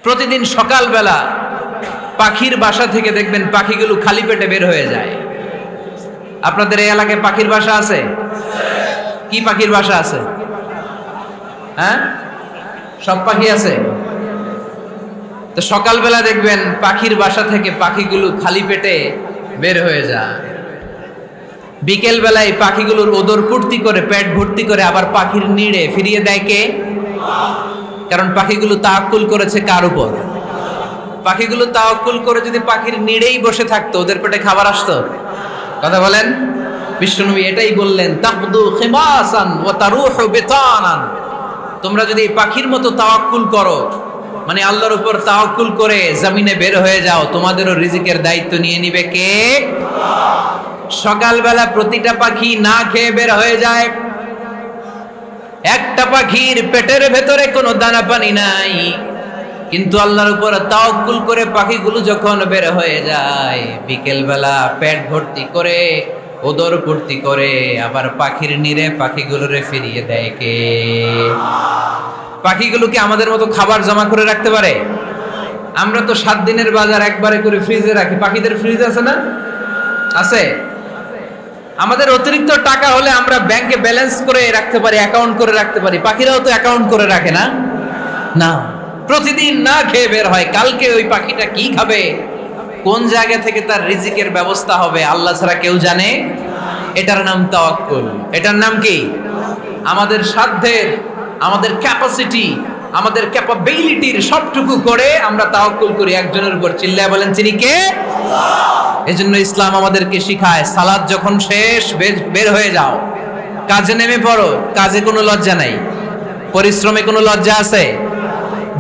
প্রতিদিন সকালবেলা পাখির বাসা থেকে দেখবেন পাখিগুলো খালি পেটে বের হয়ে যায়। আপনাদের এই এলাকায় পাখির বাসা আছে? কি পাখির বাসা আছে? হ্যাঁ, সব পাখি আছে। তো সকালবেলা দেখবেন পাখির বাসা থেকে পাখিগুলো খালি পেটে বের হয়ে যায়। বিকেল বেলায় পাখিগুলোর ওদর পূর্তি করে পেট ভর্তি করে আবার পাখির নিড়ে ফিরিয়ে দেয় কে? কারণ পাখিগুলো তাওয়াক্কুল করেছে কার উপর? পাখিগুলো তাওয়াক্কুল করে যদি পাখির নিড়েই বসে থাকতো, ওদের পেটে খাবার আসতো? কথা বলেন। বিশ্বনবী এটাই বললেন, তাকদু খিমাসান ওয়া তারুহু বিতানান। তোমরা যদি পাখির মতো তাওয়াক্কুল করো, মানে আল্লাহর উপর তাওয়াক্কুল করে জমিনে বের হয়ে যাও, তোমাদেরও রিজিকের দায়িত্ব নিয়ে নিবে কে? সকালবেলা প্রতিটা পাখি না খেয়ে বের হয়ে যায়। একটা পাখির পেটের ভেতরে কোনো দানা পানি নাই, কিন্তু আল্লাহর উপর তাওয়াক্কুল করে পাখিগুলো যখন বের হয়ে যায়, বিকেল বেলা পেট ভর্তি করে ওদর ভর্তি করে আবার পাখির নিরে পাখিগুলোরে ফিরিয়ে দেয় কে? পাখিগুলো কি আমাদের মতো খাবার জমা করে রাখতে পারে? আমরা তো 7 দিনের বাজার একবারে করে ফ্রিজে রাখি। পাখিদের ফ্রিজ আছে না? আছে। আমাদের অতিরিক্ত টাকা হলে আমরা ব্যাংকে ব্যালেন্স করে রাখতে পারি, অ্যাকাউন্ট করে রাখতে পারি। পাখিরাও তো অ্যাকাউন্ট করে রাখে না? না, প্রতিদিন না খেয়ে বের হয়। কালকে ওই পাখিটা কি খাবে, কোন জায়গা থেকে তার রিজিকের ব্যবস্থা হবে, আল্লাহ ছাড়া কেউ জানে। এটার নাম তাওয়াক্কুল। এটার নাম কি? আমাদের সাধ্যের, আমাদের ক্যাপাসিটি, আমাদের ক্যাপাবিলিটির সবটুকু করে আমরা তাওয়াক্কুল করি একজনের উপর। চিল্লায় বলেন, তিনি কে? এজন্য ইসলাম আমাদেরকে শিখায়, সালাত যখন শেষ বের হয়ে যাও, কাজে নেমে পড়ো। কাজে কোনো লজ্জা নাই, পরিশ্রমে কোনো লজ্জা আছে?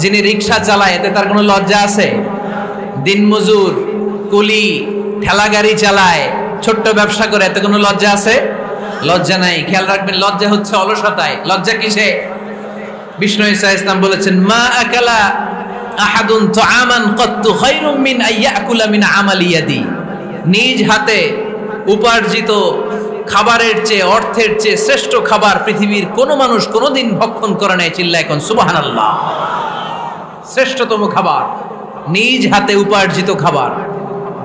যিনি রিক্সা চালায় এতে তার কোনো লজ্জা আছে? দিনমজুর, কুলি, ঠেলা গাড়ি চালায়, ছোট্ট ব্যবসা করে, এতে কোনো লজ্জা আছে? লজ্জা নাই। খেয়াল রাখবেন, লজ্জা হচ্ছে অলসতায়। লজ্জা কিসে? বিষ্ণু ঈসা ইসলাম বলেছেন, মা আকালা আহাদুন তুআমান কাত্তু খায়রুম মিন আইয়াকুলা মিন আমালি ইয়াদি। নিজ হাতে উপার্জিত খাবারের চেয়ে, অর্থের চেয়ে শ্রেষ্ঠ খাবার পৃথিবীর কোনো মানুষ কোনোদিন ভক্ষণ করে নাই। চিল্লায় এখন সুবহানাল্লাহ। শ্রেষ্ঠতম খাবার নিজ হাতে উপার্জিত খাবার।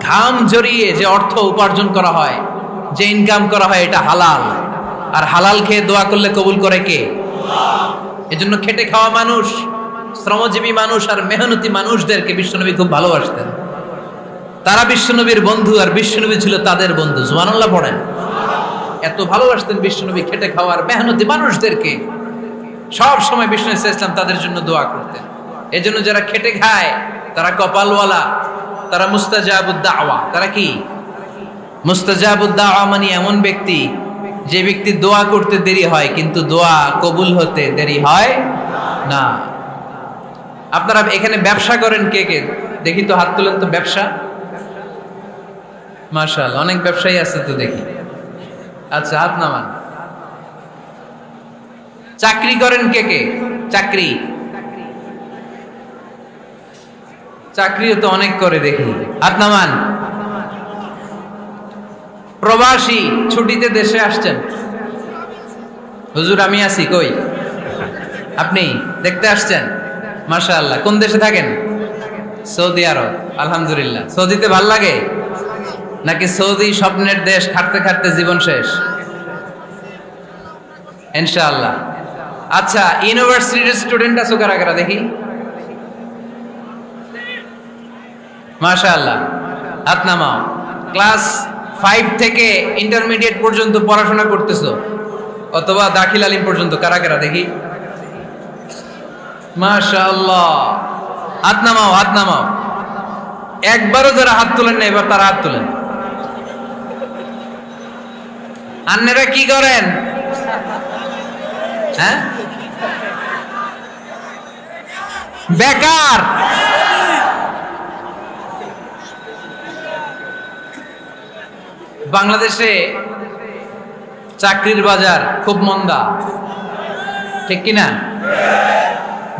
ঘাম জড়িয়ে যে অর্থ উপার্জন করা হয়, যে ইনকাম করা হয়, এটা হালাল। আর হালাল খেয়ে দোয়া করলে কবুল করে কে? এজন্য খেটে খাওয়া মানুষ, শ্রমজীবী মানুষ আর মেহনতি মানুষদেরকে বিশ্বনবী খুব ভালোবাসতেন। তারা বিশ্বনবীর বন্ধু আর বিশ্বনবী ছিল তাদের বন্ধু। সুবহানাল্লাহ পড়েন। এত ভালোবাসতেন বিশ্বনবী খেটে খাওয়ার মেহনতি মানুষদেরকে। সব সময় বিষ্ণু ইসলাম তাদের জন্য দোয়া করতেন। এজন্য যারা খেটে খায় তারা কপালওয়ালা, তারা মুস্তাজাবুদ দাওয়া। তারা কি? মুস্তাজাবুদ দাওয়া মানে এমন ব্যক্তি যে ব্যক্তি দোয়া করতে দেরি হয় কিন্তু দোয়া কবুল হতে দেরি হয় না। আপনারা এখানে ব্যবসা করেন কে কে? দেখি তো, হাত তুলেন তো। ব্যবসা, মাশাআল্লাহ, অনেক ব্যবসায়ী আছে তো দেখি। আচ্ছা, হাত নামান। চাকরি করেন কে কে? চাকরি, চাকরিও তো অনেক করে দেখি, হাত নামান। প্রবাসী, ছুটিতে দেশে আসছেন? হুজুর আমি আছি। কই আপনি? দেখতে আসছেন? মাশাআল্লাহ। কোন দেশে থাকেন? সৌদি আরব। আলহামদুলিল্লাহ। সৌদিতে ভাল লাগে নাকি সৌদি স্বপ্নের দেশ, খাটতে খাটতে জীবন শেষ? ইনশাআল্লাহ। আচ্ছা, ইউনিভার্সিটির স্টুডেন্ট আছো কারা কারা দেখি? মাশাআল্লাহ, হাত নামাও। ক্লাস 5 থেকে ইন্টারমিডিয়েট পর্যন্ত পড়াশোনা করতেছো, অথবা দাখিল আলিম পর্যন্ত, কারা কারা দেখি? মাশাআল্লাহ, হাত নামাও, হাত নামাও। একবারও যারা হাত তোলেন না এবার তারা হাত তোলেন। আন্নেরা কি করেন? হ্যাঁ, বেকার। বাংলাদেশে চাকরির বাজার খুব মন্দা, ঠিক কিনা?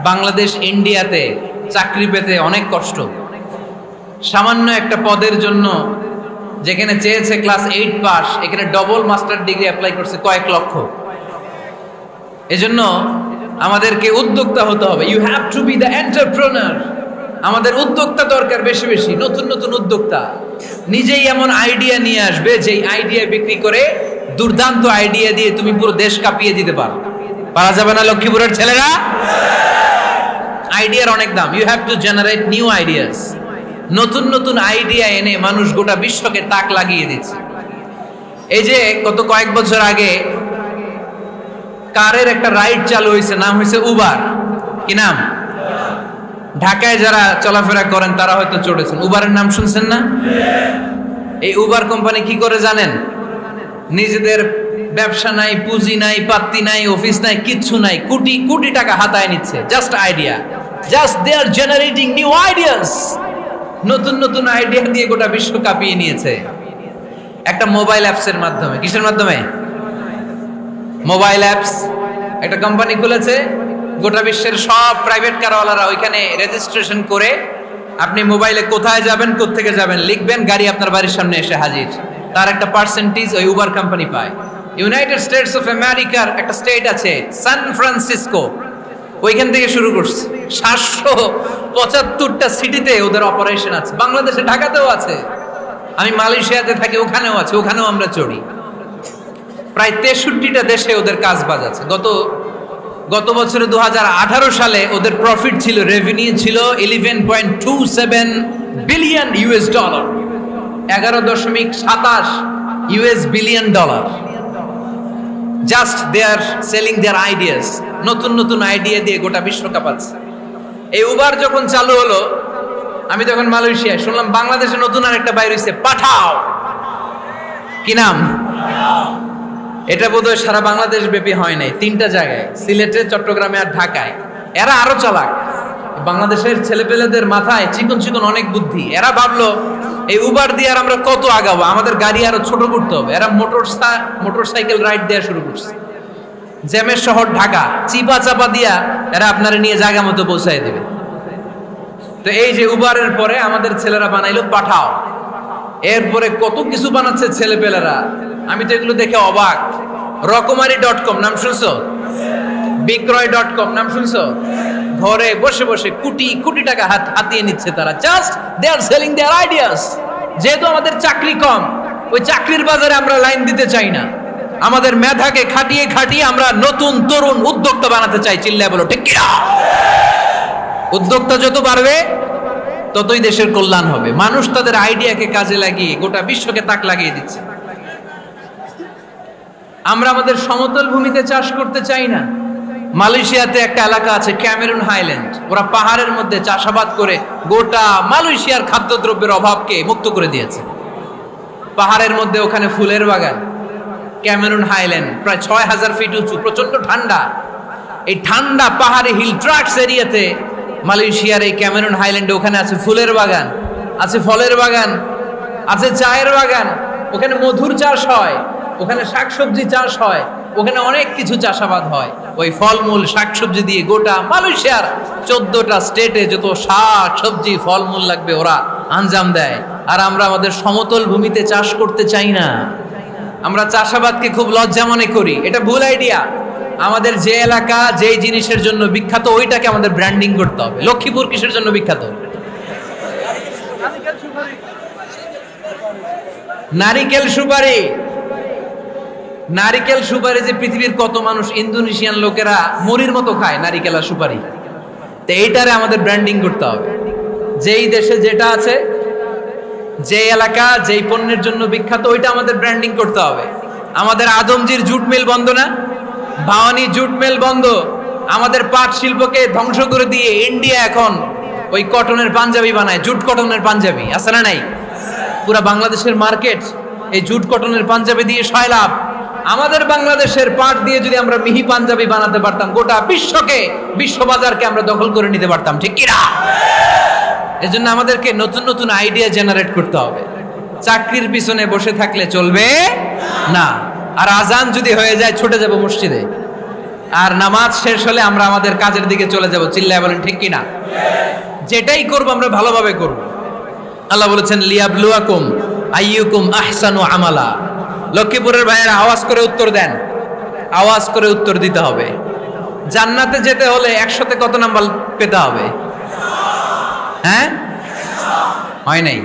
বাংলাদেশ ইন্ডিয়াতে চাকরি পেতে অনেক কষ্ট। সামান্য একটা পদের জন্য যেখানে চেয়েছে ক্লাস 8 পাস, এখানে ডবল মাস্টার ডিগ্রি অ্যাপ্লাই করছে কয়েক লক্ষ। এজন্য আমাদেরকে উদ্যোক্তা হতে হবে। You have to be the entrepreneur. আমাদের উদ্যোক্তা দরকার বেশি বেশি, নতুন নতুন উদ্যোক্তা নিজেই এমন আইডিয়া নিয়ে আসবে যেই আইডিয়া বিক্রি করে দুর্দান্ত আইডিয়া দিয়ে তুমি পুরো দেশ কাঁপিয়ে দিতে পারো। পারা যাবে না লক্ষ্মীপুরের ছেলেরা? আইডিয়ার অনেক দাম। You have to generate new ideas. নতুন নতুন আইডিয়া এনে মানুষ গোটা বিশ্বকে তাক লাগিয়ে দিচ্ছে। এই যে গত কয়েক বছর আগে কারের একটা রাইড চালু হয়েছে, নাম হয়েছে উবার। কি নাম? ঢাকায় যারা চলাফেরা করেন তারা হয়তো চড়েছেন। উবারের নাম শুনছেন না? এই উবার কোম্পানি কি করে জানেন? নিজেদের ব্যবসা নাই, পুঁজি নাই, পাত্তি নাই, অফিস নাই, কিচ্ছু নাই, কোটি কোটি টাকা হাতায় নিচ্ছে। Just idea, just they are generating new ideas. নতুন নতুন আইডিয়া দিয়ে গোটা বিশ্ব কাঁপিয়ে নিয়েছে একটা মোবাইল অ্যাপসের মাধ্যমে। কিসের মাধ্যমে? Mobile apps. একটা কোম্পানি খুলেছে, গোটা বিশ্বের সব প্রাইভেট কারওয়ালারা ওইখানে রেজিস্ট্রেশন করে আপনি মোবাইলে কোথায় যাবেন, কোত্থেকে যাবেন লিখবেন, গাড়ি আপনার বাড়ির সামনে এসে হাজির। তার একটা পার্সেন্টেজ ওই উবার কোম্পানি পায়। ইউনাইটেড স্টেটস অফ আমেরিকার একটা স্টেট আছে সান ফ্রান্সিসকো, ওইখান থেকে শুরু করছে। 775টা সিটিতে ওদের অপারেশন আছে। বাংলাদেশে ঢাকাতেও আছে, আমি মালয়েশিয়াতে থাকি, ওখানেও আছে, ওখানেও আমরা চড়ি। প্রায় 63টা দেশে ওদের কাজ বাজ আছে। গত বছরে 2018 সালে ওদের প্রফিট ছিল, রেভিনিউ ছিল 11.27 billion US dollar, 11.27 US billion dollar. Just they are selling their ideas. নতুন নতুন আইডিয়া দিয়ে গোটা বিশ্ব কাঁপাচ্ছে। এই উবার যখন চালু হলো, আমি তখন মালয়েশিয়ায়, শুনলাম বাংলাদেশে নতুন আর একটা বাইর হইছে, পাঠাও। কি নাম? এটা বোধহয় সারা বাংলাদেশ ব্যাপী হয় নাই, 3টা জায়গায়, সিলেটে, চট্টগ্রামে আর ঢাকায়। এরা আরো চালাক। বাংলাদেশের ছেলেপেলেদের মাথায় চিকন চিকন অনেক বুদ্ধি। এরা ভাবলো এই উবার দিয়ে আর আমরা কত আগাবো, আমাদের গাড়ি আরো ছোট করতে হবে। এরা মোটরসাইকেল রাইড দেওয়া শুরু করছে। জ্যামের শহর ঢাকা, চিপা চাপা দিয়া এরা আপনারা নিয়ে জায়গা মতো পৌঁছায় দেবে। তো এই যে উবারের পরে আমাদের ছেলেরা বানাইলো পাঠাও। এরপরে কত কিছু বানাচ্ছে ছেলেপেলেরা, আমি তো এগুলো দেখে অবাক। রকমারি.com নাম শুনছো? বিক্রয়.com নাম শুনছো? ঘরে বসে বসে কোটি কোটি টাকা হাতিয়ে নিচ্ছে তারা। Just they are selling their ideas. যেহেতু আমাদের চাকরি কম, ওই চাকরির বাজারে আমরা লাইন দিতে চাই না। আমাদের মেধাকে খাটিয়ে খাটিয়ে আমরা নতুন তরুণ উদ্যোক্তা বানাতে চাই। চিল্লায় বলো ঠিক কিনা? উদ্যোক্তা যত বাড়বে ততই দেশের কল্যাণ হবে। মানুষ তাদের আইডিয়াকে কাজে লাগিয়ে গোটা বিশ্বকে তাক লাগিয়ে দিচ্ছে। আমরা আমাদের সমতল ভূমিতে চাষ করতে চাই না। মালয়েশিয়াতে একটা এলাকা আছে ক্যামেরুন হাইল্যান্ড, ওরা পাহাড়ের মধ্যে চাষাবাদ করে গোটা মালয়েশিয়ার খাদ্যদ্রব্যের অভাবকে মুক্ত করে দিয়েছে। পাহাড়ের মধ্যে ওখানে ফুলের বাগান, ক্যামেরুন হাইল্যান্ড প্রায় 6000 ফিট উঁচু, প্রচন্ড ঠান্ডা। এই ঠান্ডা পাহাড়ি হিল ট্রাক্স এরিয়াতে মালয়েশিয়ার এই ক্যামেরুন হাইল্যান্ডে ওখানে আছে ফুলের বাগান, আছে ফলের বাগান, আছে চায়ের বাগান, ওখানে মধুর চাষ হয়, ওখানে শাকসবজি চাষ হয়, ওখানে অনেক কিছু চাষাবাদ হয়। ওই ফলমূল শাকসবজি দিয়ে গোটা মালয়েশিয়ার 14টা স্টেটে যত শাক সবজি ফলমূল লাগবে ওরা আঞ্জাম দেয়। আর আমরা আমাদের সমতল ভূমিতে চাষ করতে চাই না। আমরা চাষাবাদকে খুব লজ্জা মনে করি। এটা ভুল আইডিয়া। আমাদের যে এলাকা যেই জিনিসের জন্য বিখ্যাত ওইটাকে আমাদের ব্র্যান্ডিং করতে হবে। লক্ষ্মীপুর কিসের জন্য বিখ্যাত? নারিকেল সুপারি। নারিকেল সুপারি যে পৃথিবীর কত মানুষ, ইন্দোনেশিয়ান লোকেরা মুড়ির মতো খায় নারিকেল আর সুপারি। তো এইটারে আমাদের ব্র্যান্ডিং করতে হবে। যেই দেশে যেটা আছে, যে এলাকা যেই পণ্যের জন্য বিখ্যাত ওইটা আমাদের ব্র্যান্ডিং করতে হবে। আমাদের আদমজির জুট মিল বন্ধ না? ভাওয়ানি জুট মিল বন্ধ। আমাদের পাট শিল্পকে ধ্বংস করে দিয়ে ইন্ডিয়া এখন ওই কটনের পাঞ্জাবি বানায়, জুট কটনের পাঞ্জাবি। আছে না নাই? পুরা বাংলাদেশের মার্কেট এই জুট কটনের পাঞ্জাবি দিয়ে সয়লাভ। আমাদের বাংলাদেশের পাট দিয়ে যদি আমরা মিহি পাঞ্জাবি বানাতে পারতাম, গোটা বিশ্ববাজারকে আমরা দখল করে নিতে পারতাম। ঠিক কিনা? এজন্য আমাদেরকে নতুন নতুন আইডিয়া জেনারেট করতে হবে। চাকরির পিছনে বসে থাকলে চলবে না। আর আজান যদি হয়ে যায় ছুটে যাব মসজিদে, আর নামাজ শেষ হলে আমরা আমাদের কাজের দিকে চলে যাব। চিল্লায় বলেন ঠিক কিনা? যেটাই করব আমরা ভালোভাবে করব। আল্লাহ বলেছেন লিয়াবলুয়াকুম আইয়ুকুম আহসানু আমালা। লক্ষ্মীপুরের ভাইয়েরা আওয়াজ করে উত্তর দেন, আওয়াজ করে উত্তর দিতে হবে। জান্নাতে যেতে হলে 100তে কত নাম্বার পেতে হবে? হ্যাঁ, হয় নাই।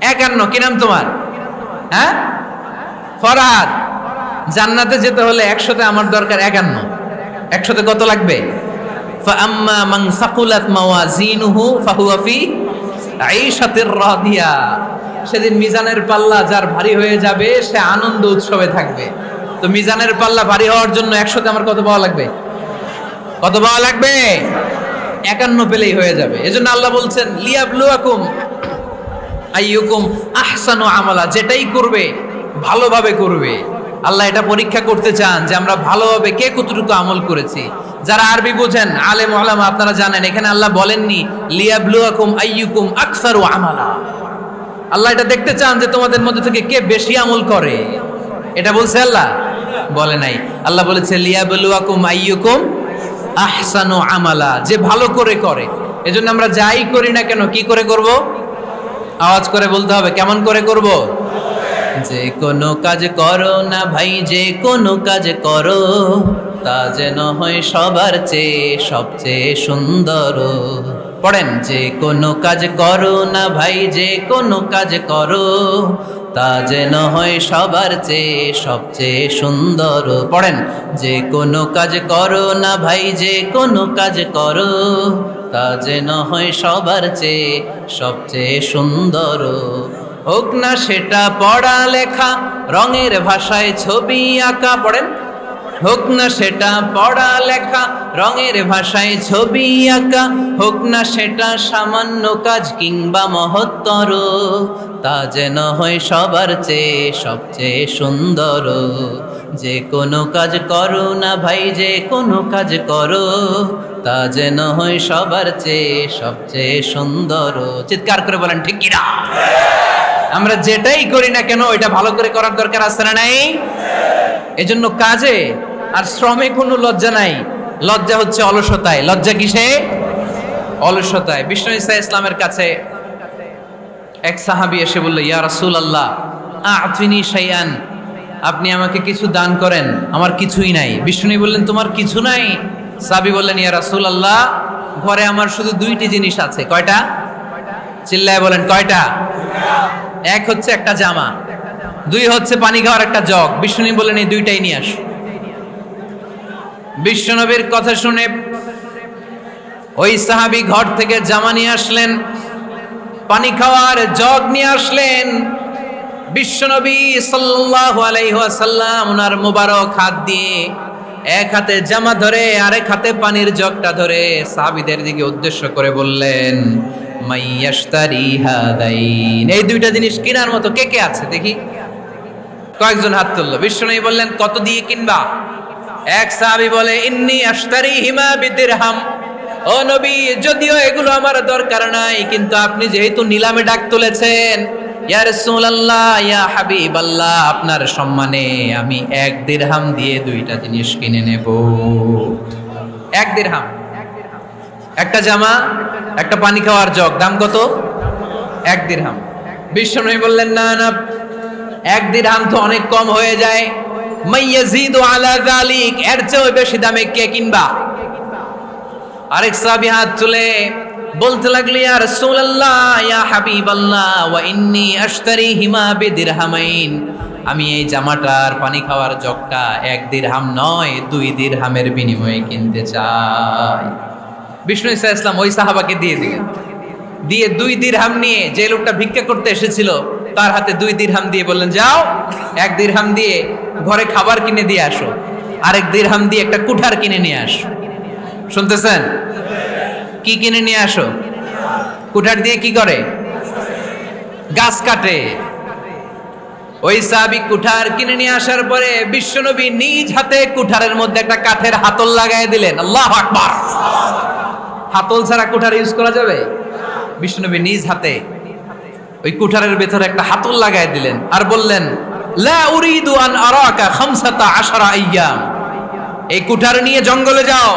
51। কি নাম তোমার? হ্যাঁ, ফরহাদ। জান্নাতে যেতে হলে 100তে আমার দরকার 51। 100তে কত লাগবে? ফাআম্মা মান সাকুলাত মাওয়াজিনুহু ফাহুয়া ফি আইশাতির রাদিয়া। সেদিন মিজানের পাল্লা যার ভারী হয়ে যাবে সে আনন্দ উৎসবে থাকবে। তো মিজানের পাল্লা ভারী হওয়ার জন্য 100তে আমার কত পাওয়া লাগবে? কত পাওয়া লাগবে? 51 পেলেই হয়ে যাবে। এজন্য আল্লাহ বলছেন লিয়াবলুয়াকুম আইয়ুকুম আহসানু আমালা। যেটাই করবে ভালোভাবে করবে। আল্লাহ এটা পরীক্ষা করতে চান যে আমরা ভালোভাবে কে কতটুকু আমল করেছি। যারা আরবি বোঝেন আলেম ওলামা আপনারা জানেন এখানে আল্লাহ বলেননি লিয়াবলুয়াকুম আইয়ুকুম আকসারু আমালা। আল্লাহ এটা দেখতে চান যে তোমাদের মধ্যে থেকে কে বেশি আমল করে। এটা বলছে আল্লাহ? বলে নাই। আল্লাহ বলেছে লিয়াবলুয়াকুম আইয়ুকুম আহসানু আমালা, যে ভালো করে করে। এজন্য আমরা যাই করি না কেন কি করে করব? আওয়াজ করে বলতে হবে। কেমন করে করব? যে কোনো কাজ করো না ভাই, যে কোনো কাজ করো তা যেন হয় সবার চেয়ে সবচেয়ে সুন্দর। পড়েন, যে কোনো কাজ করো না ভাই, যে কোনো কাজ করো তা যেন হয় সবার চেয়ে সবচেয়ে সুন্দর। পড়েন, যে কোনো কাজ করো না ভাই, যে কোনো কাজ করো তা যেন হয় সবার চেয়ে সবচেয়ে সুন্দর। হোক না সেটা পড়া লেখা, রঙের ভাষায় ছবি আঁকা। পড়েন, হোক না সেটা পড়া লেখা, রঙের ভাষায় ছবি আঁকা। হোক না সেটা সামান্য কাজ কিংবা মহত্তর, তা যেন হয় সবার চেয়ে সবচেয়ে সুন্দর। যে কোনো কাজ করো না ভাই, যে কোনো কাজ করো তা যেন হয় সবার চেয়ে সবচেয়ে সুন্দর। চিৎকার করে বলেন ঠিক কিনা? আমরা যেটাই করি না কেন এটা ভালো করে করার দরকার আছে না নাই? এজন্য কাজে আর শ্রমে কোনো লজ্জা নাই। লজ্জা হচ্ছে অলসতায়। লজ্জা কিসে? অলসতায়। বিষ্ণু ঈসা ইসলামের কাছে এক সাহাবী এসে বলল, ইয়া রাসূলুল্লাহ আ'তিনি শাইআন, আপনি আমাকে কিছু দান করেন, আমার কিছুই নাই। বিষ্ণু বললেন, তোমার কিছু নাই? সাহাবী বললেন, ইয়া রাসূলুল্লাহ ঘরে আমার শুধু 2টি জিনিস আছে। কয়টা? চিল্লায় বলেন কয়টা? এক হচ্ছে একটা জামা, 2 হচ্ছে পানি খাওয়ার একটা জগ। বিষ্ণু বললেন, এই 2টাই নিয়ে আস। বিশ্বনবীর কথা শুনে ওই সাহাবী ঘর থেকে জামা নিয়ে আসলেন, পানি খাওয়ার জগ নিয়ে আসলেন। বিশ্বনবী সাল্লাল্লাহু আলাইহি ওয়াসাল্লাম ওনার মোবারক হাত দিয়ে এক হাতে জামা ধরে আরেক হাতে পানির জগটা ধরে সাহাবীদের দিকে উদ্দেশ্য করে বললেন, মাইয়াশতারি হাদাইন, এই 2টা জিনিস কেনার মতো কে কে আছে দেখি। কয়েকজন হাত তুললো। বিশ্বনবী বললেন, কত দিয়ে কিনবা? এক সাহাবী বলে, ইন্নী আশতারিহিমা বিদিরহাম। ও নবী, যদিও এগুলো আমার দরকার নাই, কিন্তু আপনি যেহেতু নিলামে ডাক তুলেছেন, ইয়া রাসূলুল্লাহ ইয়া হাবিবাল্লাহ, আপনার সম্মানে আমি 1 দিরহাম দিয়ে 2টা জিনিস কিনে নেব। 1 দিরহাম, একটা জামা, একটা পানি খাওয়ার জগ, দাম কত? 1 দিরহাম। বিশ্বনবী বললেন, না না, 1 দিরহাম তো অনেক কম হয়ে যায়। মাইয়াজিদু আলা যালিক, এর চেয়ে বেশি দামে কে কিনবা? আরেক সাহাবী হাত তুলে বলতে লাগলো, ইয়া রাসূলুল্লাহ ইয়া হাবিবাল্লাহ ওয়া ইন্নী আশতারিহিমা বিদিরহামাইন, আমি এই জামাটার পানি খাওয়ার জগটা 1 দিরহাম নয় 2 দিরহামের বিনিময়ে কিনতে চাই। বিষ্ণু ঈসা ইসলাম ওই সাহাবাকে দিয়ে দিলেন। দিয়ে 2 দিরহাম নিয়ে যে লোকটা ভিক্ষা করতে এসেছিল তার হাতে 2 দিরহাম দিয়ে বললেন, যাও 1 দিরহাম দিয়ে ঘরে খাবার কিনে দিয়ে আসো, 1 দিরহাম দিয়ে একটা কুঠার কিনে নিয়ে আসো। শুনতেছেন? কি কিনে নিয়ে আসো? কুঠার দিয়ে কি করে? গাছ কাটে। ওই সাহাবী কুঠার কিনে নিয়ে আসার পরে বিশ্বনবী নিজ হাতে কুঠারের মধ্যে একটা কাঠের হাতল লাগাই দিলেন। আল্লাহু আকবার। হাতল ছাড়া কুঠার ইউজ করা যাবে? বিশ্বনবী নিজ হাতে ওই কুঠারের ভেতরে একটা হাতল লাগাই দিলেন আর বললেন, লা উরিদু আন আরাকা 15 আইয়াম, এই কুঠার নিয়ে জঙ্গলে যাও,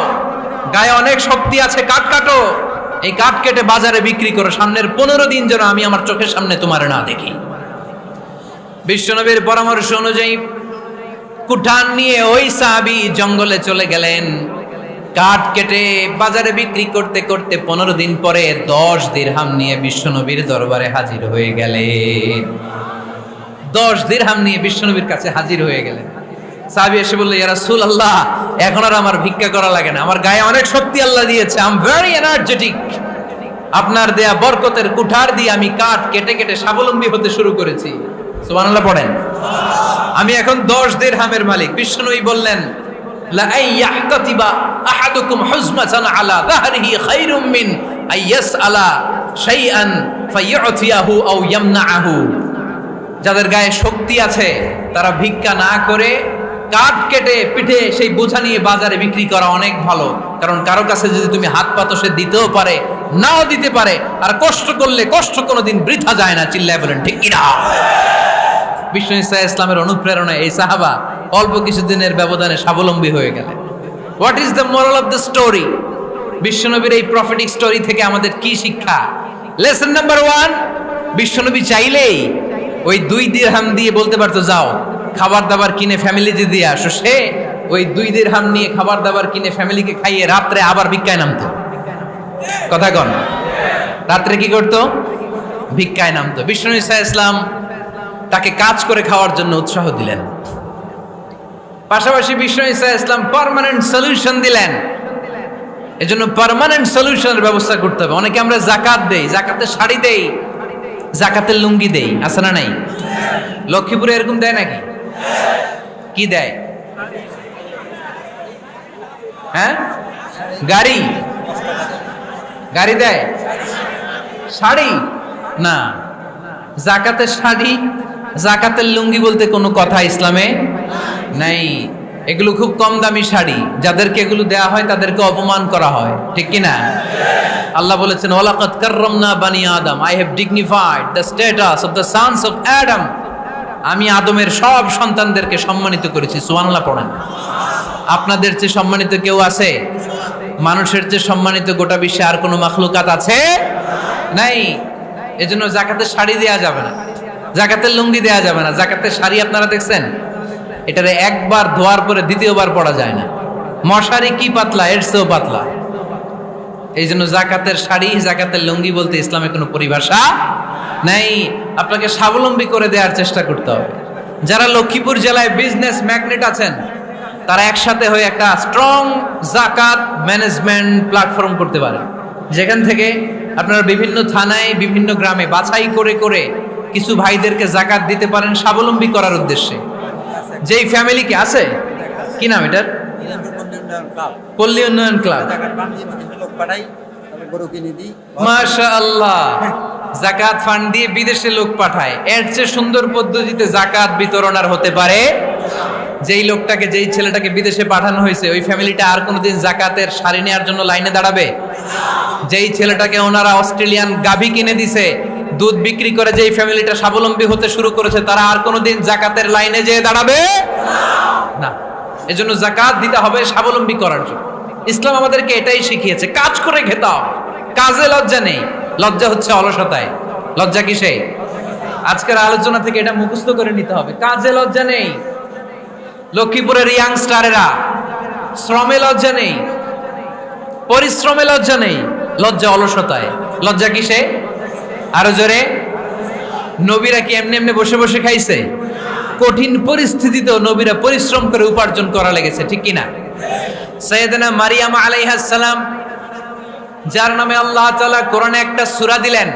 গায়ে অনেক শক্তি আছে, কাঠ কাটো, এই কাঠ কেটে বাজারে বিক্রি করো, সামনের 15 দিন যেন আমি আমার চোখের সামনে তোমার না দেখি। বিশ্বনবীর পরামর্শ অনুযায়ী কুঠার নিয়ে ওই সাহাবী জঙ্গলে চলে গেলেন। কাঠ কেটে বাজারে বিক্রি করতে করতে 15 দিন পরে 10 দিরহাম নিয়ে বিশ্বনবীর দরবারে হাজির হয়ে গেলেন। 10 দিরহাম নিয়ে বিশ্বনবীর কাছে হাজির হয়ে গেলেন। সাহাবী এসে বলল, ইয়া রাসূলুল্লাহ, এখন আর আমার ভিক্ষা করা লাগে না, আমার গায়ে অনেক শক্তি আল্লাহ দিয়েছে, আই এম ভেরি এনার্জেটিক। আপনার দেয়া বরকতের কুঠার দিয়ে আমি কাঠ কেটে কেটে স্বাবলম্বী হতে শুরু করেছি। সুবহানাল্লাহ পড়েন। আমি এখন 10 দিরহামের মালিক। বিশ্বনবী বললেন, লা আইয়াহতাতিবা আহাদুকুম হুজমাতান আলা যাহরিহি খায়রুম মিন আইয়াসআলা শাইআন ফায়ু'তিয়াহু আও ইয়ামনাহু। যাদের গায়ে শক্তি আছে তারা ভিক্ষা না করে কাঠ কেটে পিঠে সেই বোঝা নিয়ে বাজারে বিক্রি করা অনেক ভালো। কারণ কারো কাছে যদি তুমি হাত পাতো, সে দিতেও পারে, নাও দিতে পারে। আর কষ্ট করলে কষ্ট কোনোদিন বৃথা যায় না। চিল্লায় বলেন ঠিক কিনা? বিষ্ণু ইসা ইসলামের অনুপ্রেরণায় এই সাহাবা অল্প কিছুদিনের ব্যবধানে স্বাবলম্বী হয়ে গেলেন। What is the moral of the story? বিশ্বনবীর এই প্রফেটিক স্টোরি থেকে আমাদের কি শিক্ষা? লেসন নাম্বার 1, বিশ্বনবী চাইলেই ওই 2 দিরহাম দিয়ে বলতে পারতো, যাও খাবার দাবার কিনে ফ্যামিলিতে দিয়ে আসো। সে ওই 2 দিরহাম নিয়ে খাবার দাবার কিনে ফ্যামিলিকে খাইয়ে রাত্রে আবার ভিক্ষায় নামতো। কথা কন, রাত্রে কি করতো? ভিক্ষায় নামতো। বিষ্ণু ইসা ইসলাম তাকে কাজ করে খাওয়ার জন্য উৎসাহ দিলেন। পাশাপাশি বিষ্ণু ইসা ইসলাম পার্মানেন্ট সলিউশন দিলেন। এজন্য পার্মানেন্ট সলিউশনের ব্যবস্থা করতে হবে। অনেকে আমরা যাকাত দেই, জাকাতের শাড়ি দেই, জাকাতের লুঙ্গি দেই, আছে না নাই? লক্ষ্মীপুরে এরকম দেয় নাকি? কি দেয়? হ্যাঁ, গাড়ি গাড়ি দেয়, শাড়ি না। জাকাতের শাড়ি, জাকাতের লুঙ্গি বলতে কোনো কথা ইসলামে নাই। এগুলো খুব কম দামি শাড়ি, যাদেরকে এগুলো দেয়া হয় তাদেরকে অপমান করা হয়, ঠিক কি না? আল্লাহ বলেছেন, ওয়ালাকাদ কাররামনা বানি আদম, I have dignified the status of the sons of Adam. আমি আদমের সব সন্তানদেরকে সম্মানিত করেছি। সুবহানাল্লাহ পড়েন। আপনাদের চেয়ে সম্মানিত কেউ আছে? মানুষের চেয়ে সম্মানিত গোটা বিশ্বে আর কোনো মাখলুকাত আছে? নাই। এজন্য জাকাতের শাড়ি দেয়া যাবে না, জাকাতের লুঙ্গি দেয়া যাবে না। জাকাতের শাড়ি আপনারা দেখছেন, এটারে একবার ধোয়ার পরে দ্বিতীয়বার পরা যায় না। মশারি কি পাতলা, এর চেয়েও পাতলা। এই জন্য জাকাতের শাড়ি, জাকাতের লুঙ্গি বলতে ইসলামে কোনো পরিভাষা নাই। আপনাকে স্বাবলম্বী করে দেওয়ার চেষ্টা করতে হবে। যারা লক্ষ্মীপুর জেলায় বিজনেস ম্যাগনেট আছেন, তারা একসাথে হয়ে একটা স্ট্রং জাকাত ম্যানেজমেন্ট প্ল্যাটফর্ম করতে পারেন, যেখান থেকে আপনারা বিভিন্ন থানায়, বিভিন্ন গ্রামে বাছাই করে করে কিছু ভাইদেরকে জাকাত দিতে পারেন স্বাবলম্বী করার উদ্দেশ্যে। যেই ফ্যামিলিকে আছে, কি নাম এটার? পল্লী উন্নয়ন ক্লাব। মাশাআল্লাহ, জাকাত ফান্ড দিয়ে বিদেশে লোক পাঠায়। এর চেয়ে সুন্দর পদ্ধতিতে জাকাত বিতরণ আর হতে পারে? যেই লোকটাকে, যেই ছেলেটাকে বিদেশে পাঠানো হয়েছে, ওই ফ্যামিলিটা আর কোনোদিন জাকাতের শাড়ি নেওয়ার জন্য লাইনে দাঁড়াবে? যেই ছেলেটাকে ওনারা অস্ট্রেলিয়ান গাভী কিনে দিছে, দুধ বিক্রি করে যেই ফ্যামিলিটা স্বাবলম্বী হতে শুরু করেছে, তারা আর কোনোদিন জাকাতের লাইনে যেয়ে দাঁড়াবে না। এজন্য জাকাত দিতে হবে স্বাবলম্বী করার জন্য। ইসলাম আমাদেরকে এটাই শিখিয়েছে, কাজ করে খেতে হবে। কাজে লজ্জা নেই, লজ্জা হচ্ছে অলসতায়। লজ্জা কিসে? আজকের আলোচনা থেকে এটা মুখস্থ করে নিতে হবে, কাজে লজ্জা নেই। লক্ষ্মীপুরের ইয়াংস্টারেরা শ্রমে লজ্জা নেই, পরিশ্রমে লজ্জা নেই, লজ্জা অলসতায়। লজ্জা কিসে? আরো জোরে। নবীরা কি এমনি এমনি বসে বসে খাইছে? কঠিন পরিস্থিতিতেও নবীরা পরিশ্রম করে উপার্জন করা লেগেছে, ঠিক কিনা? সাইয়েদনা মারিয়াম আলাইহিস সালাম, যার নামে আল্লাহ তাআলা কোরআনে একটা সূরা দিলেন,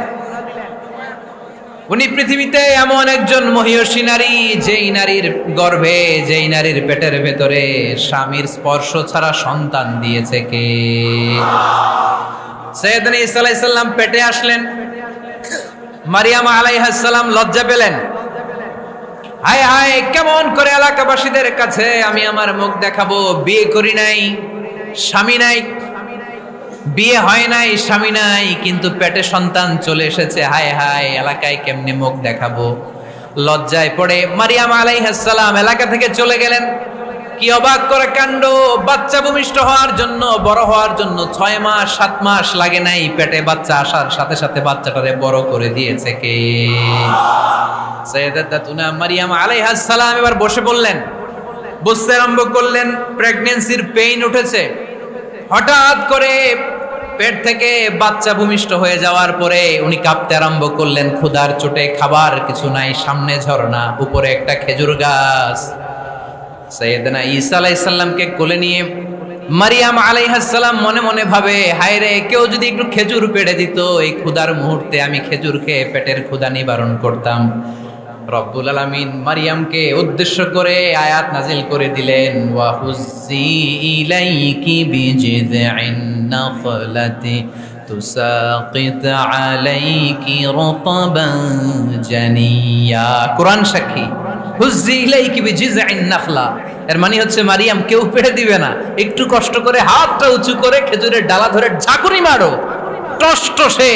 উনি পৃথিবীতে এমন একজন মহিয়সী নারী, যেই নারীর গর্ভে, যেই নারীর পেটের ভেতরে স্বামীর স্পর্শ ছাড়া সন্তান দিয়েছে কে? সাইয়েদনা ঈসা আলাইহিস সালাম পেটে আসলেন। মারিয়াম আলাইহিস সালাম লজ্জা পেলেন। হায় হায়, কেমন করে এলাকাবাসীদের কাছে আমি আমার মুখ দেখাবো? বিয়ে করি নাই, স্বামী নাই, বিয়ে হয় নাই, স্বামী নাই, কিন্তু পেটে সন্তান চলে এসেছে। হায় হায়, এলাকায় কেমনে মুখ দেখাবো? লজ্জায় পড়ে মারিয়াম আলাইহিস সালাম এলাকা থেকে চলে গেলেন। কি অবাক করে কাণ্ড! বাচ্চা ভূমিষ্ঠ হওয়ার জন্য, বড় হওয়ার জন্য 6 মাস 7 মাস লাগে নাই, পেটে বাচ্চা আসার সাথে সাথে বাচ্চাটারে বড় করে দিয়েছে কে? সাইয়েদাতুনা মারিয়াম আলাইহিস সালাম এবার বসে পড়লেন, বুঝতে আরম্ভ করলেন প্রেগন্যান্সির পেইন উঠেছে, হঠাৎ করে পেট থেকে বাচ্চা ভূমিষ্ঠ হয়ে যাওয়ার পরে উনি কাঁপতে আরম্ভ করলেন, ক্ষুধার চোটে, খাবার কিছু নাই, সামনে ঝর্ণা, উপরে একটা খেজুর গাছ। সাইয়েদনা ঈসা আলাইহিস সালামকে কোলে নিয়ে মারিয়াম আলাইহিস সালাম মনে মনে ভাবে, হায় রে, কেউ যদি একটু খেজুর পেড়ে দিত, এই ক্ষুধার মুহূর্তে আমি খেজুর খেয়ে পেটের ক্ষুধা নিবারণ করতাম। রব্বুল আলামিন মারিয়ামকে উদ্দেশ্য করে আয়াত নাজিল করে দিলেন, ওয়া হুজ্জি ইলাইকি বিজিযইন নাখলাতি তুসাকিত আলাইকি রতবান জানিয়া। কোরআন সাক্ষী, হুজ্জি ইলাইকি বিজিযইন নাখলা, এর মানে হচ্ছে মারিয়াম কেউ পেড়ে দিবে না, একটু কষ্ট করে হাতটা উঁচু করে খেজুরের ডালা ধরে ঝাঁকুনি মারো, টস টসে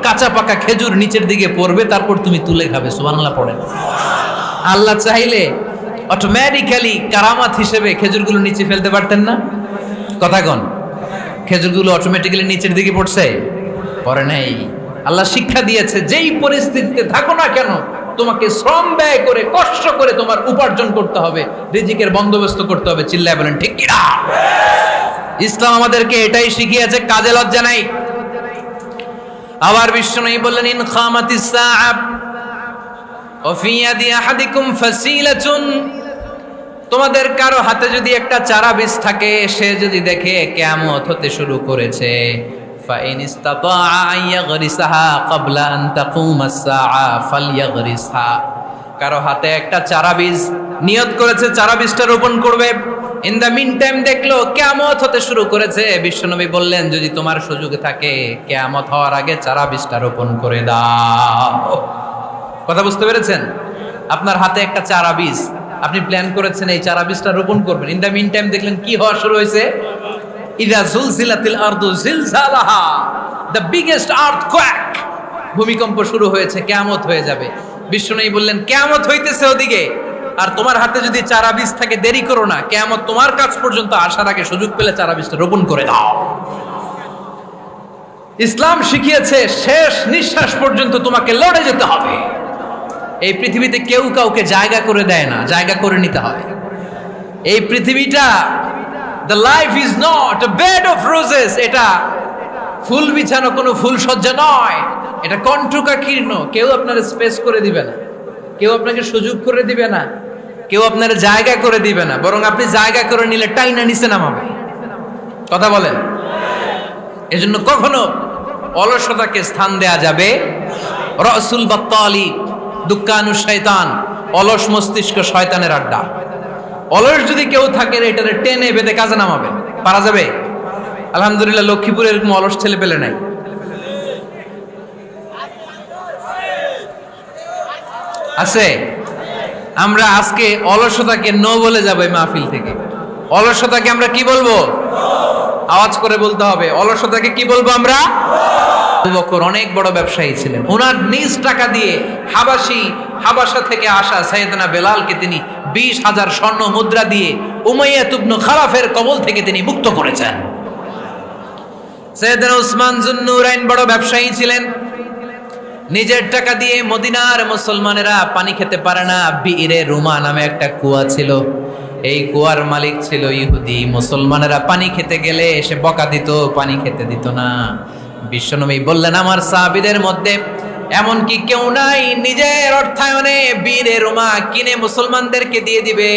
কাঁচা পাকা খেজুর নিচের দিকে পড়বে, তারপর তুমি তুলে খাবে। সুবহানাল্লাহ পড়েন। আল্লাহ চাইলে অটোমেটিক্যালি কারামাত হিসেবে খেজুরগুলো নিচে ফেলতে পারতেন না? কথা কন, খেজুরগুলো অটোমেটিক্যালি নিচের দিকে পড়ছে? পড়ে নাই। আল্লাহ শিক্ষা দিয়েছে, যেই পরিস্থিতিতে থাকো না কেন, তোমাকে শ্রম ব্যয় করে, কষ্ট করে তোমার উপার্জন করতে হবে, রিজিকের বন্দোবস্ত করতে হবে। চিল্লায় বলেন ঠিক কিনা? ইসলাম আমাদেরকে এটাই শিখিয়েছে, কাজে লজ্জা নাই। আবার বিশ্বনবী বললেন, ইন খামাতিস সাআ ওয়া ফি ইয়াদি আহাদিকুম ফাসিলাতুন, তোমাদের কারো হাতে যদি একটা চারা বীজ থাকে, সে যদি দেখে কিয়ামত হতে শুরু করেছে, ফাইন ইসতাতা আন ইয়াগরিসাহা ক্বাবলা আন তাকুমাস সাআ ফালইয়াগরিসহা, কারো হাতে একটা চারা বীজ নিয়ত করেছে, চারা বীজটা রোপণ করবে, ইন দ্য মিন টাইম দেখলো কিয়ামত হতে শুরু করেছে, বিশ্বনবী বললেন, যদি তোমার সুযোগ থাকে কিয়ামত হওয়ার আগে চারা বীজটা রোপণ করে দাও। কথা বুঝতে পেরেছেন? আপনার হাতে একটা চারা বীজ, আপনি প্ল্যান করেছেন এই চারা বীজটা রোপণ করবেন, ইন দ্য মিন টাইম দেখলেন কি হওয়া শুরু হয়েছে, ইযা জুলজিলাতিল আরদু জিলজালাহা, দ্য বিগেস্ট আর্থকোয়েক, ভূমিকম্প শুরু হয়েছে, কিয়ামত হয়ে যাবে। বিশ্বনবী বললেন, কিয়ামত হইতেছে ওদিকে, আর তোমার হাতে যদি চারা বীজ থাকে, দেরি করো না, কিয়ামত তোমার কাছ পর্যন্ত আসার আগে সুযোগ পেলে চারা বীজটা রোপণ করে দাও। ইসলাম শিখিয়েছে শেষ নিঃশ্বাস পর্যন্ত তোমাকে লড়ে যেতে হবে। এই পৃথিবীতে কেউ কাউকে জায়গা করে দেয় না, জায়গা করে নিতে হয়। এই পৃথিবীটা, the life is not a bed of roses, এটা ফুল বিছানো কোনো ফুলসজ্জা নয়, এটা কণ্টকাকীর্ণ। কেউ আপনার স্পেস করে দিবে না, কেউ আপনাকে সুযোগ করে দিবে না, কেউ আপনার জায়গা করে দিবে না, বরং আপনি জায়গা করে নিলে টাইনা নিচে নামাবে। কথা বলেন? এজন্য কখনো অলসতাকে স্থান দেয়া যাবে। রসুল বাত্তালি দুক্কানু শয়তান, অলস মস্তিষ্ক শয়তানের আড্ডা। অলস যদি কেউ থাকে, এটারে টেনে বেঁধে কাজে নামাবেন, পারা যাবে? আলহামদুলিল্লাহ, লক্ষ্মীপুরে এরকম অলস ছেলে পেলে নাই। আছে? আমরা আজকে অলসতাকে নো বলে যাবো এই মাহফিল থেকে। অলসতাকে আমরা কি বলবো? আওয়াজ করে বলতে হবে, অলসতাকে কি বলবো আমরা? আবু বকর অনেক বড় ব্যবসায়ী ছিলেন, ওনার নিজ টাকা দিয়ে হাবাসা থেকে আসা সাইয়েদনা বেলালকে তিনি 20,000 স্বর্ণ মুদ্রা দিয়ে উমাইয়া ইবনে খালাফের কবল থেকে তিনি মুক্ত করেছেন। সাইয়েদনা উসমান যুন্নুরাইন বড় ব্যবসায়ী ছিলেন, নিজের টাকা দিয়ে মদিনার মুসলমানেরা পানি খেতে পারে না, বিইরে রুমা নামে একটা কুয়া ছিল, এই কুয়ার মালিক ছিল ইহুদি। মুসলমানেরা পানি খেতে গেলে এসে বকা দিত, পানি খেতে দিত না। বিশ্বনবী বললেন, আমার সাহাবীদের মধ্যে এমন কি কেউ নাই নিজের অর্থায়নে বীরে রুমা কিনে মুসলমানদেরকে দিয়ে দিবে?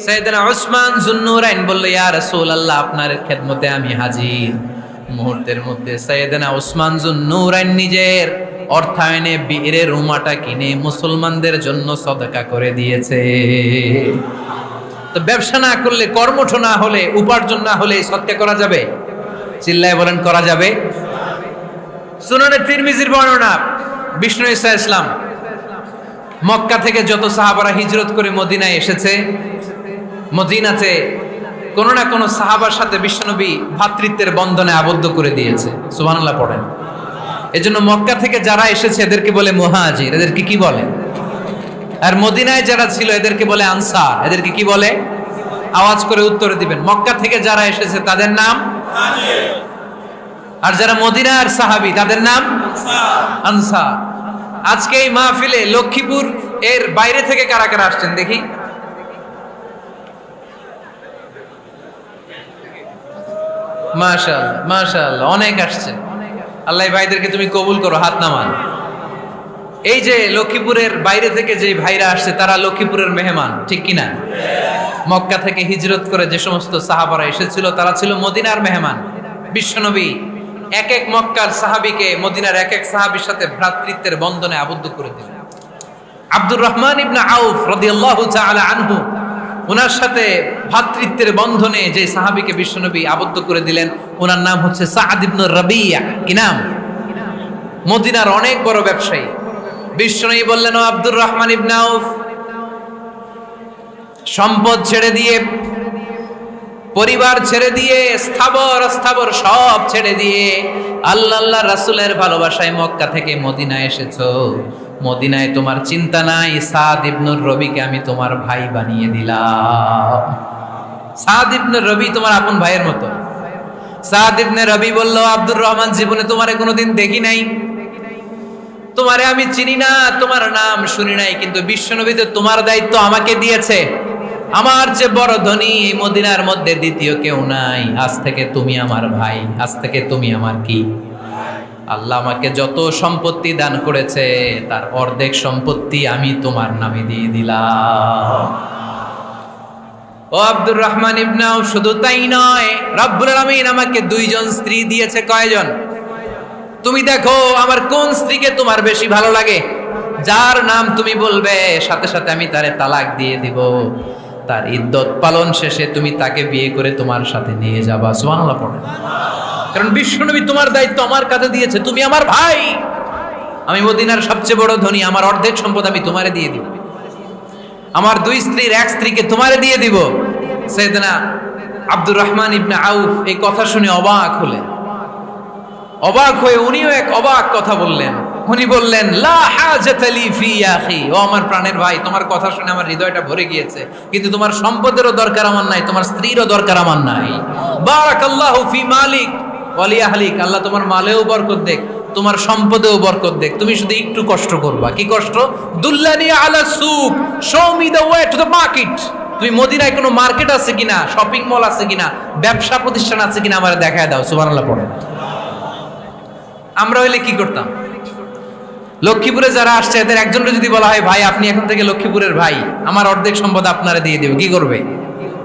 সাইয়েদনা উসমান যুন্নুরাইন বলল, ইয়া রাসূলুল্লাহ, আপনার খেদমতে আমি হাজির। মুহূর্তের মধ্যে সাইয়েদনা উসমান যুন্নুরাইন নিজের অর্থায়নে বীরে রুমাটা কিনে মুসলমানদের জন্য সদকা করে দিয়েছে। তো ব্যবসা না করলে, কর্মঠ না হলে, উপার্জন না হলে সদকা করা যাবে? চিল্লায় বলেন, করা যাবে? সুনানে তিরমিজির বর্ণনা, বিষ্ণু ঈসা ইসলাম মক্কা থেকে যত সাহাবারা হিজরত করে মদিনায় এসেছে, মদিনাতে কোনো না কোনো সাহাবার সাথে বিশ্বনবী ভ্রাতৃত্বের বন্ধনে আবদ্ধ করে দিয়েছে। সুবহানাল্লাহ পড়েন। এজন্য মক্কা থেকে যারা এসেছে এদেরকে বলে মুহাজির, এদেরকে কি বলে? আর মদিনায় যারা ছিল এদেরকে বলে আনসার, এদেরকে কি বলে? আওয়াজ করে উত্তরে দিবেন। মক্কা থেকে যারা এসেছে তাদের নাম মুহাজির, আর যারা মদিনার সাহাবী তাদের নাম আনসার। আজকে এই মাহফিলে লক্ষ্মীপুর এর বাইরে থেকে কারা কারা আসছেন দেখি? মাশাআল্লাহ মাশাআল্লাহ, অনেক আসছে। আল্লাহ ভাইদেরকে তুমি কবুল করো, হাত নামান। এই যে লক্ষ্মীপুরের বাইরে থেকে যে ভাইরা আসছে তারা লক্ষ্মীপুরের মেহমান, ঠিক কিনা? মক্কা থেকে হিজরত করে যে সমস্ত সাহাবারা এসেছিল তারা ছিল মদিনার মেহমান। বিশ্বনবী এক এক মক্কার সাহাবীকে মদিনার এক এক সাহাবীর সাথে ভ্রাতৃত্বের বন্ধনে আবদ্ধ করে দিলেন। আব্দুর রহমান ইবনে আউফ রাদিয়াল্লাহু তাআলা আনহু, ওনার সাথে ভ্রাতৃত্বের বন্ধনে যে সাহাবীকে বিশ্বনবী আবদ্ধ করে দিলেন ওনার নাম হচ্ছে সাআদ ইবনে রাবিয়া। কি নাম? মদিনার অনেক বড় ব্যবসায়ী। বিশ্বনবী বললেন, ও আব্দুর রহমান ইবনে আউফ, সম্পদ ছেড়ে দিয়ে, পরিবার ছেড়ে দিয়ে, স্থাবর অস্থাবর সব ছেড়ে দিয়ে আল্লাহ রাসূলের ভালোবাসায় মক্কা থেকে মদিনায় এসেছো। মদিনায় তোমার চিন্তা নাই, সাদ ইবনুর রবিকে আমি তোমার ভাই বানিয়ে দিলাম। সাদ ইবনে রবি তোমার আপন ভাইয়ের মতো। সাদ ইবনে রবি বলল, আব্দুর রহমান, জীবনে তোমারে কোনোদিন দেখি নাই, তোমারে আমি চিনি না, তোমার নাম শুনি নাই, কিন্তু বিশ্বনবী তো তোমার দায়িত্ব আমাকে দিয়েছে। আমার যে বড় ধনী এই মদিনার মধ্যে দ্বিতীয় কেউ নাই। আজ থেকে তুমি আমার ভাই, আজ থেকে তুমি আমার কি? আল্লাহ আমাকে যত সম্পত্তি দান করেছে তার অর্ধেক সম্পত্তি আমি তোমার নামে দিয়ে দিলাম। ও আব্দুর রহমান ইবনে আউফ, শুধু তাই নয়, রব্বুল আলামিন আমাকে দুইজন স্ত্রী দিয়েছে। কয়জন? তুমি দেখো আমার কোন স্ত্রীকে তোমার বেশি ভালো লাগে, যার নাম তুমি বলবে সাথে সাথে আমি তারে তালাক দিয়ে দিব। তার ইদ্যত পালন শেষে তুমি তাকে বিয়ে করে তোমার সাথে নিয়ে যাবা। সুবহানাল্লাহ পড়ে। কারণ বিশ্বনবী তোমার দায়িত্ব আমার কাছে দিয়েছে, তুমি আমার ভাই, আমি মদিনার সবচেয়ে বড় ধনী, আমার অর্ধেক সম্পদ আমি তোমারে দিয়ে দিব। আমার দুই স্ত্রীর এক স্ত্রীকে তোমারে দিয়ে দিব। সাইয়েদনা আব্দুর রহমান ইবনে আউফ এই কথা শুনে অবাক হলেন। অবাক হয়ে উনিও এক অবাক কথা বললেন। উনি বললেন, লা হাজাতা লি ফি ইয়া আখি, ও আমার প্রাণের ভাই, তোমার কথা শুনে আমার হৃদয়টা ভরে গিয়েছে, কিন্তু তোমার সম্পদেরও দরকার আমার নাই, তোমার স্ত্রীরও দরকার আমার নাই। বারাকাল্লাহু ফি মালিক ওয়া লি আহলিক, আল্লাহ তোমার মালেও বরকত দেখ, তোমার সম্পদেও বরকত দেখ। তুমি শুধু একটু কষ্ট করবা। কি কষ্ট? দুল্লানি আলা সুক, show me the way to the market. তুমি মদিনায় কোনো মার্কেট আছে কিনা, শপিং মল আছে কিনা, ব্যবসা প্রতিষ্ঠান আছে কিনা আমারে দেখায় দাও। সুবহানাল্লাহ পড়ে। আমরা হইলে কি করতাম? লক্ষ্মীপুরে যারা আসছে এদের একজনকে যদি বলা হয়, ভাই আপনি এখন থেকে লক্ষ্মীপুরের ভাই, আমার অর্ধেক সম্পদ আপনারে দিয়ে দেব, কি করবে?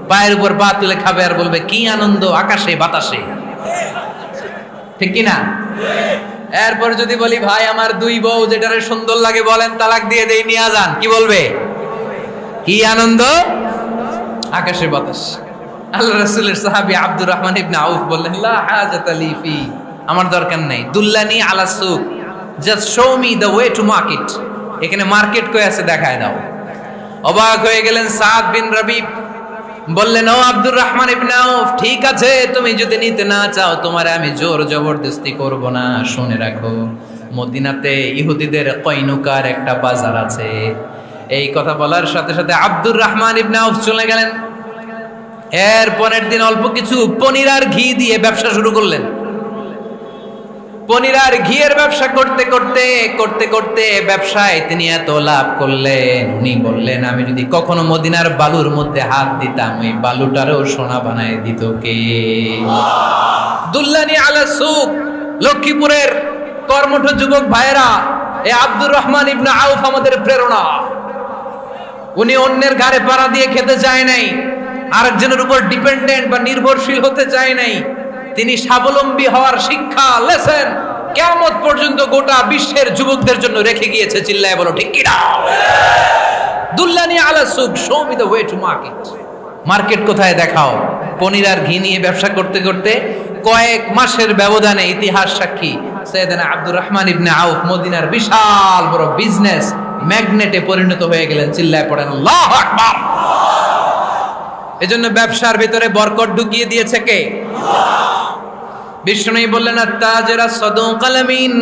পায়ের উপর পা তুলে খাবে আর বলবে, কি আনন্দ আকাশে বাতাসে, ঠিক কিনা? এরপর যদি বলি, ভাই আমার দুই বউ যেটারে সুন্দর লাগে বলেন তালাক দিয়ে দেই, নিয়ে যান, কি বলবে? কি আনন্দ আকাশে বাতাস। আল্লাহ রাসূলের সাহাবী আব্দুর রহমান ইবনে আউফ বললেন, লা হাজাতা লি ফি, আমার দরকার নাই, দুল্লানি আলা সুক, just show me the way to market. এখানে মার্কেট কই আছে দেখায় দাও। অবাক হয়ে গেলেন সাদ বিন রবি, বললেন, ও আব্দুর রহমান ইবনে আউফ, ঠিক আছে, তুমি যদি নিতে না চাও তোমারে আমি জোর জবরদস্তি করব না। শুনে রাখো, মদিনাতে ইহুদিদের কয়নুকার একটা বাজার আছে। এই কথা বলার সাথে সাথে আব্দুর রহমান ইবনে আউফ চলে গেলেন। এর পরের দিন অল্প কিছু পনির আর ঘি দিয়ে ব্যবসা শুরু করলেন। পনির আর ঘিয়ের ব্যবসা করতে করতে করতে করতে ব্যবসায় তিনি এত লাভ করলেন, উনি বললেন, আমি যদি কখনো মদিনার বালুর মধ্যে হাত দিতাম ওই বালুটারও সোনা বানায় দিত কে? দুল্লানি আলা সুক। লক্ষ্মীপুরের কর্মঠ যুবক ভাইরা, এই আব্দুর রহমান ইবনে আউফ আমাদের প্রেরণা। উনি অন্যের ঘাড়ে পাড়া দিয়ে খেতে চায় নাই, আরেকজনের উপর ডিপেন্ডেন্ট বা নির্ভরশীল হতে চায় নাই। তিনি স্বাবলম্বী হওয়ার শিক্ষা, লেসন কিয়ামত পর্যন্ত গোটা বিশ্বের যুবকদের জন্য রেখে গিয়েছে। চিল্লায় বলো ঠিক কিনা? দুল্লানি আলা সুক, show me the way to market. Market কোথায় দেখাও। পনির আর ঘি নিয়ে ব্যবসা করতে করতে কয়েক মাসের ব্যবধানে ইতিহাস সাক্ষী সাইয়েদনা আব্দুর রহমান ইবনে আউফ মদিনার বিশাল বড় বিজনেস ম্যাগনেটে পরিণত হয়ে গেলেন। চিল্লায় পড়েন আল্লাহু আকবার। এজন্য ব্যবসার ভিতরে বরকত ঢুকিয়ে দিয়েছে কে? বিষ্ণু বললেন, আত-তাজিরা সাদুকাল আমিন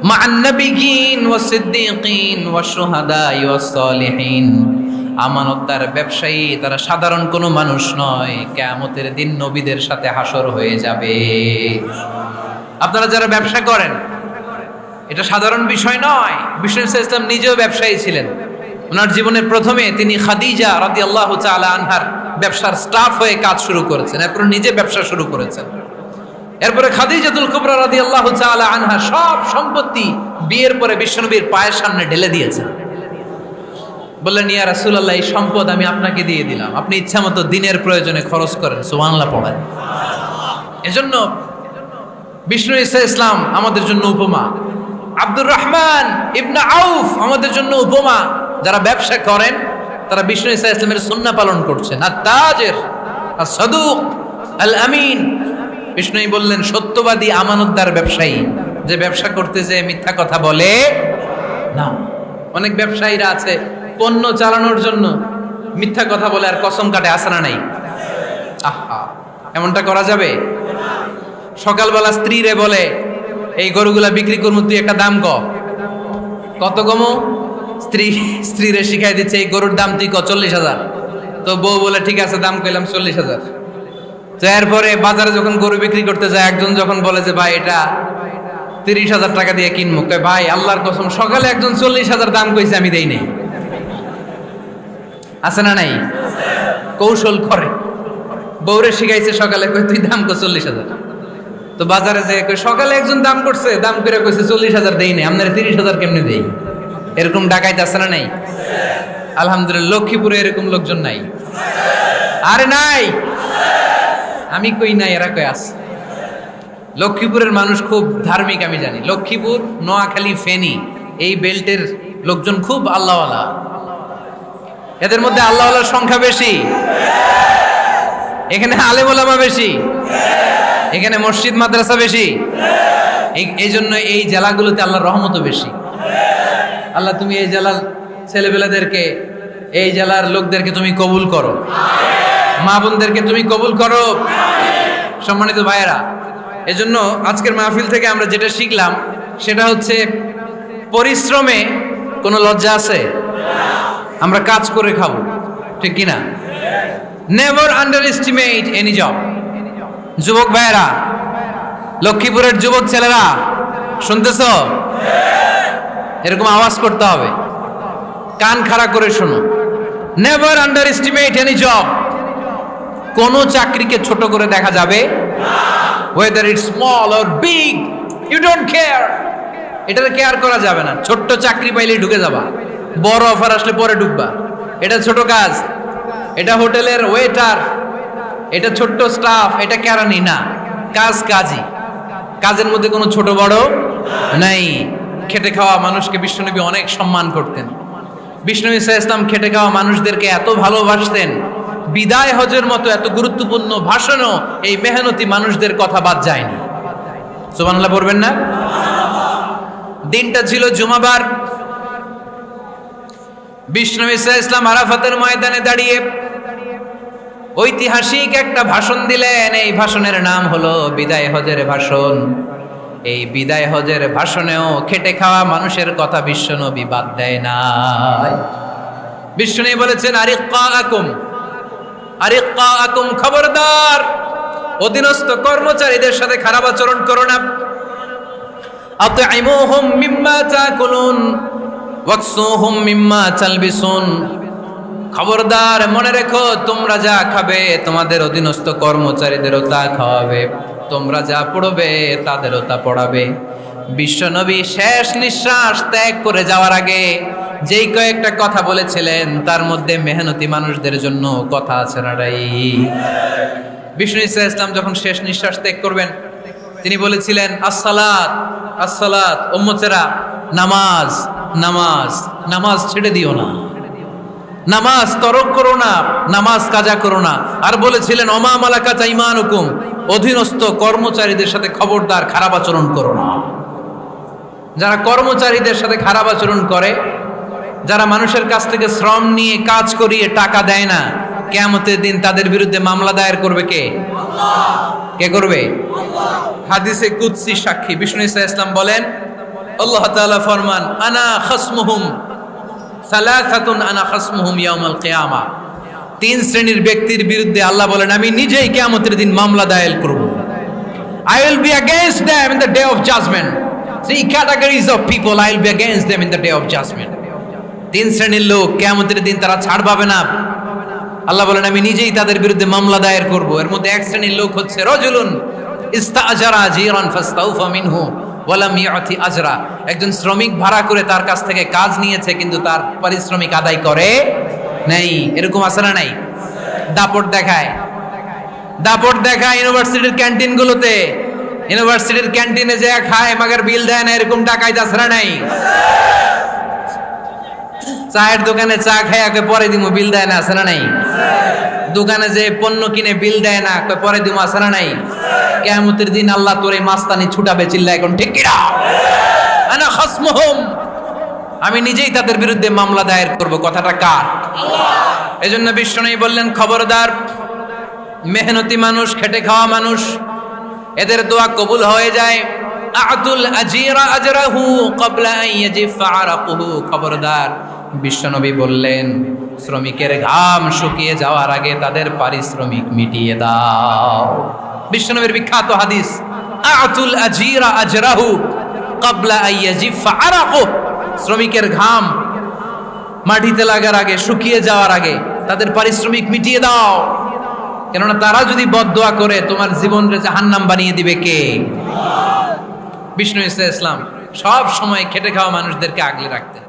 মা'আন নাবিয়্যিন ওয়াস সিদ্দীকিন ওয়াশ শুহাদাই ওয়াস সালিহিন। আমানতদার ব্যবসায়ী তারা সাধারণ কোনো মানুষ নয়, কিয়ামতের দিন নবীদের সাথে হাসর হয়ে যাবে। আপনারা যারা ব্যবসা করেন, এটা সাধারণ বিষয় নয়। বিষ্ণু সাল্লাল্লাহু আলাইহি ওয়াসাল্লাম নিজেও ব্যবসায়ী ছিলেন। ওনার জীবনের প্রথমে তিনি খাদিজা রাদিয়াল্লাহু তাআলা আনহার ব্যবসার স্টাফ হয়ে কাজ শুরু করেছেন, এরপর নিজে ব্যবসা শুরু করেছেন। এরপরে খাদিজাতুল কুবরা রাদিয়াল্লাহু তাআলা আনহা সব সম্পত্তি বিয়ের পরে বিশ্বনবীর পায়ের সামনে ঢেলে দিয়েছেন। বললেন, ইয়া রাসূলুল্লাহ, এই সম্পদ আমি আপনাকে দিয়ে দিলাম, আপনি ইচ্ছামতো দিনের প্রয়োজনে খরচ করেন। সুবহানাল্লাহ পড়েন। এজন্য বিষ্ণু ঈসা ইসলাম আমাদের জন্য উপমা, আব্দুর রহমান ইবনে আউফ আমাদের জন্য উপমা। যারা ব্যবসা করেন তারা বিষ্ণু ঈসা ইসলামের সুন্নাহ পালন করছেন। আত-তাজির আস-সাদুক আল-আমিন, বিষ্ণুই বললেন সত্যবাদী আমানতদার ব্যবসায়ী, যে ব্যবসা করতে যে মিথ্যা কথা বলে না। অনেক ব্যবসায়ীরা আছে পণ্য চালানোর জন্য মিথ্যা কথা বলে আর কসম কাটে, আছে না নাই? আহা, এমনটা করা যাবে? সকালবেলা স্ত্রীরে বলে, এই গরুগুলা বিক্রি করবো, তুই একটা দাম কত কমো? স্ত্রীরে শিখাই দিচ্ছে এই গরুর দাম তুই 40,000। তো বউ বলে ঠিক আছে, দাম কইলাম 40,000। তো এরপরে বাজারে যখন গরু বিক্রি করতে যায়, একজন যখন বলে যে ভাই এটা 30,000 টাকা দিয়ে কিনবো, কয় ভাই আল্লাহর কসম সকালে একজন 40,000 দাম কইছে, আমি দেই নাই। আছে না নাই? কৌশল করে। বউরে শিখাইছে সকালে, কই তুই দাম কর 40,000। তো বাজারে যে সকালে একজন দাম করছে, দাম করে কইছে 40,000 দেই নাই, আপনারা 30,000 কেমনে দেই? এরকম ডাকাইত আছে না নাই? আলহামদুলিল্লাহ লক্ষ্মীপুরে এরকম লোকজন নাই। আরে নাই, আমি কই নাই, এরা কই আছে। লক্ষ্মীপুরের মানুষ খুব ধার্মিক, আমি জানি। লক্ষ্মীপুর, নোয়াখালী, ফেনী এই বেল্টের লোকজন খুব আল্লাহওয়ালা। এদের মধ্যে আল্লাহওয়ালার সংখ্যা বেশি, এখানে আলেম ওলামা বেশি, এখানে মসজিদ মাদ্রাসা বেশি। এই জন্য এই জেলাগুলোতে আল্লাহর রহমতও বেশি। আল্লাহ তুমি এই জেলার ছেলেবেলাদেরকে, এই জেলার লোকদেরকে তুমি কবুল করো, মা বোনদেরকে তুমি কবুল করো। সম্মানিত ভাইয়েরা, এজন্য আজকের মাহফিল থেকে আমরা যেটা শিখলাম সেটা হচ্ছে পরিশ্রমে কোনো লজ্জা আছে? আমরা কাজ করে খাবো, ঠিক কিনা? Never under estimate any job. যুবক ভাইয়েরা, লক্ষ্মীপুরের যুবক ছেলেরা শুনতেছ? এরকম আওয়াজ করতে হবে, কান খাড়া করে শোনো। Never under estimate any job. কোন চাকরিকে ছোট করে দেখা যাবে না। whether it's small or big, you don't care. এটাতে কেয়ার করা যাবে না। ছোট্ট চাকরি পাইলেই ঢুকে যাবা, বড় অফার আসলে পরে ঢুকবা। এটা ছোট কাজ, এটা হোটেলের ওয়েটার, এটা ছোট্ট স্টাফ, এটা কেরানি না। কাজ কাজই, কাজের মধ্যে কোনো ছোট বড় নাই। খেটে খাওয়া মানুষকে বিশ্বনবী অনেক সম্মান করতেন। বিষ্ণু ঈসা ইসলাম খেটে খাওয়া মানুষদেরকে এত ভালোবাসতেন, বিদায় হজের মতো এত গুরুত্বপূর্ণ ভাষণও এই মেহনতি মানুষদের কথা বাদ যায়নি। সুবহানাল্লাহ পড়বেন না? দিনটা ছিল জুমাবার। বিষ্ণু ঈসা ইসলাম আরাফাতের ময়দানে দাঁড়িয়ে ঐতিহাসিক একটা ভাষণ দিলেন। এই ভাষণের নাম হলো বিদায় হজের ভাষণ। এই বিদায় হজের ভাষণেও খেটে খাওয়া মানুষের কথা বিশ্বনবী বাদ দেয় নাই। বিশ্বনবী বলেছেন, আরিক্কাকুম, খবরদার, অধীনস্থ কর্মচারীদের সাথে খারাপ আচরণ করো না। আতঈমুহুম মিম্মা তাকুলুন ওয়াকসুহুম মিম্মা তালবিসুন। খবরদার, মনে রেখো, তোমরা যা খাবে তোমাদের অধীনস্থ কর্মচারীদেরও তা খাওয়াবে, তোমরা যা পড়বে তাদেরও তা পড়াবে। বিশ্বনবী শেষ নিঃশ্বাস ত্যাগ করে যাওয়ার আগে যেই কয়েকটা কথা বলেছিলেন তার মধ্যে মেহনতি মানুষদের জন্য কথা আছে না রাই? বিষ্ণু ঈসা ইসলাম যখন শেষ নিঃশ্বাস ত্যাগ করবেন, তিনি বলেছিলেন, আসসালাত আসসালাত, উম্মতেরা, নামাজ নামাজ, নামাজ ছেড়ে দিও না, নামাজ তরক করো না, নামাজ কাজা করো না। আর বলেছিলেন, ওমা মালাকাত আইমানুকুম, অধীনস্থ কর্মচারীদের সাথে খবরদার খারাপ আচরণ করো না। যারা কর্মচারীদের সাথে খারাপ আচরণ করে, যারা মানুষের কাছ থেকে শ্রম নিয়ে কাজ করিয়ে টাকা দেয় না, কিয়ামতের দিন তাদের বিরুদ্ধে মামলা দায়ের করবে কে? কে করবে? হাদিসে কুদসি সাক্ষী বিষ্ণু ঈসা ইসলাম বলেন, আল্লাহ তাআলা ফরমান, আনা খাসমুহুম সালাসাতুন আনা খাসমুহুম ইয়াউমাল কিয়ামা। তিন শ্রেণীর ব্যক্তির বিরুদ্ধে আল্লাহ বলেন, আমি নিজেই কিয়ামতের দিন মামলা দায়ের করব। I will be against them in the day of judgment. Three categories of people, I will be against them in the day of judgment. তিন শ্রেণীর লোক কিয়ামতের দিন তারা ছাড় পাবে না। আল্লাহ বলেন, আমি নিজেই তাদের বিরুদ্ধে মামলা দায়ের করব। এর মধ্যে এক শ্রেণীর লোক হচ্ছে রজুলুন ইস্তাআজারা আজীরান ফাস্তাউফা মিনহু ওয়া লাম ইউতি আজরা, একজন শ্রমিক ভাড়া করে তার কাছ থেকে কাজ নিয়েছে কিন্তু তার পারিশ্রমিক আদায় করে নাই। এরকম আছে না নাই? দাপট দেখায় ইউনিভার্সিটির ক্যান্টিনগুলোতে, ইউনিভার্সিটির ক্যান্টিনে যে খায় মাগার বিল দেয় না, এরকম টাকায় আছে না নাই? চায়ের দোকানে চা খায় পরে দিমু, বিল দেয় না, আছে না নাই? দোকানে যে পণ্য কিনে বিল দেয় না, পরে দিমু, আছে না নাই? কিয়ামতের দিন আল্লাহ তোর এই মাস্তানি ছুটাবে, চিল্লা এখন ঠিক কিনা? আনা খাসমুহুম, আমি নিজেই তাদের বিরুদ্ধে মামলা দায়ের করব। কথাটা কার? আল্লাহ। এজন্য বিশ্বনবী বললেন, খবরদার, মেহনতি মানুষ, খেটে খাওয়া মানুষ, এদের দোয়া কবুল হয়ে যায়। আতুল আজীরা আজরাহু ক্বাবলা আন ইয়াজিফা আরাকুহু, খবরদার, বিশ্বনবী বললেন, শ্রমিকের ঘাম শুকিয়ে যাওয়ার আগে তাদের পারিশ্রমিক মিটিয়ে দাও। বিশ্বনবীর বিখ্যাত হাদিস, আতুল আজীরা আজরাহু ক্বাবলা আন ইয়াজিফা আরাকুহু, শ্রমিকের ঘাম মাটিতে লাগার আগে, শুকিয়ে যাওয়ার আগে তাদের পারিশ্রমিক মিটিয়ে দাও। কেননা তারা যদি বদদোয়া করে তোমার জীবনকে জাহান্নাম বানিয়ে দিবে কে? বিষ্ণু ইসলাম সব সময় খেটে খাওয়া মানুষদেরকে আগলে রাখতেন।